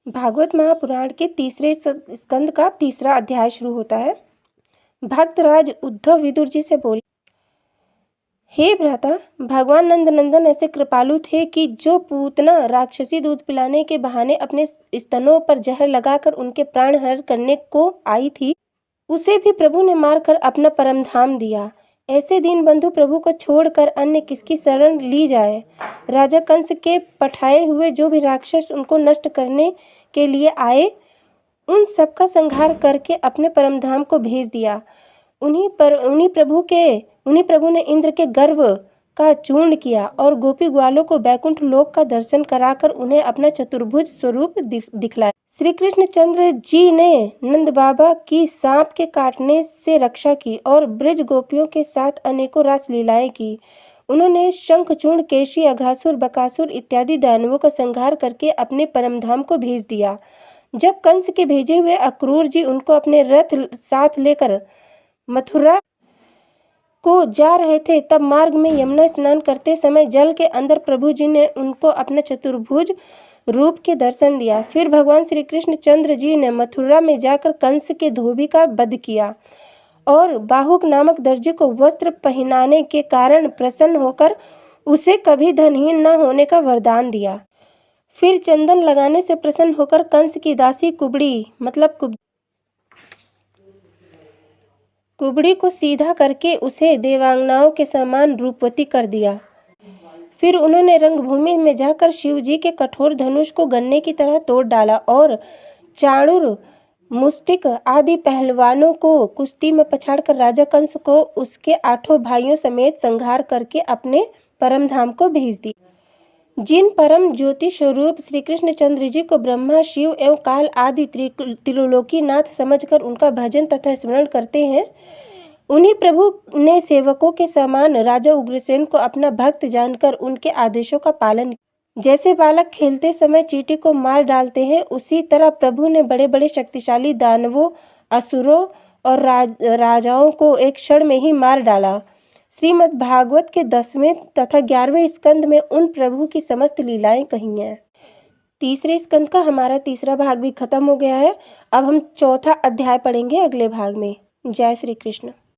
भागवत महापुराण के तीसरे स्कंद का तीसरा अध्याय शुरू होता है। भक्तराज उद्धव विदुर जी से बोले, हे भ्राता, भगवान नंदनंदन ऐसे कृपालु थे कि जो पूतना राक्षसी दूध पिलाने के बहाने अपने स्तनों पर जहर लगाकर उनके प्राण हरण करने को आई थी, उसे भी प्रभु ने मारकर अपना परम धाम दिया। ऐसे दीनबंधु प्रभु को छोड़कर अन्य किसकी शरण ली जाए। राजा कंस के पठाए हुए जो भी राक्षस उनको नष्ट करने के लिए आए, उन सबका संहार करके अपने परम धाम को भेज दिया। उन्हीं प्रभु ने इंद्र के गर्व का चूर्ण किया और गोपी ग्वालों को बैकुंठ लोक का दर्शन कराकर उन्हें अपना चतुर्भुज स्वरूप दिखलाया। श्री कृष्ण चंद्र जी ने नंद बाबा की सांप के काटने से रक्षा की और ब्रज गोपियों के साथ अनेकों रास लीलाएं की। उन्होंने शंखचूर्ण, केशी, अघासुर, बकासुर इत्यादि दानवों का संहार करके अपने परमधाम को भेज दिया। जब कंस के भेजे हुए अक्रूर जी उनको अपने रथ साथ लेकर मथुरा को जा रहे थे, तब मार्ग में यमुना स्नान करते समय जल के अंदर प्रभु जी ने उनको अपना चतुर्भुज रूप के दर्शन दिया। फिर भगवान श्री कृष्ण चंद्र जी ने मथुरा में जाकर कंस के धोबी का वध किया और बाहुक नामक दर्जी को वस्त्र पहनाने के कारण प्रसन्न होकर उसे कभी धनहीन न होने का वरदान दिया। फिर चंदन लगाने से प्रसन्न होकर कंस की दासी कुबड़ी को सीधा करके उसे देवांगनाओं के समान रूपवती कर दिया। फिर उन्होंने रंगभूमि में जाकर शिव जी के कठोर धनुष को गन्ने की तरह तोड़ डाला और चाणूर, मुष्टिक आदि पहलवानों को कुश्ती में पछाड़कर राजा कंस को उसके 8 भाइयों समेत संहार करके अपने परम धाम को भेज दिया। जिन परम ज्योति स्वरूप श्री कृष्ण चंद्र जी को ब्रह्मा, शिव एवं काल आदि त्रिलोकीनाथ समझकर उनका भजन तथा स्मरण करते हैं, उन्हीं प्रभु ने सेवकों के समान राजा उग्रसेन को अपना भक्त जानकर उनके आदेशों का पालन किया। जैसे बालक खेलते समय चींटी को मार डालते हैं, उसी तरह प्रभु ने बड़े बड़े शक्तिशाली दानवों, असुरों और राजाओं को एक क्षण में ही मार डाला। श्रीमद् भागवत के 10वें तथा 11वें स्कंद में उन प्रभु की समस्त लीलाएं कही हैं। तीसरे स्कंद का हमारा तीसरा भाग भी खत्म हो गया है। अब हम चौथा अध्याय पढ़ेंगे अगले भाग में। जय श्री कृष्ण।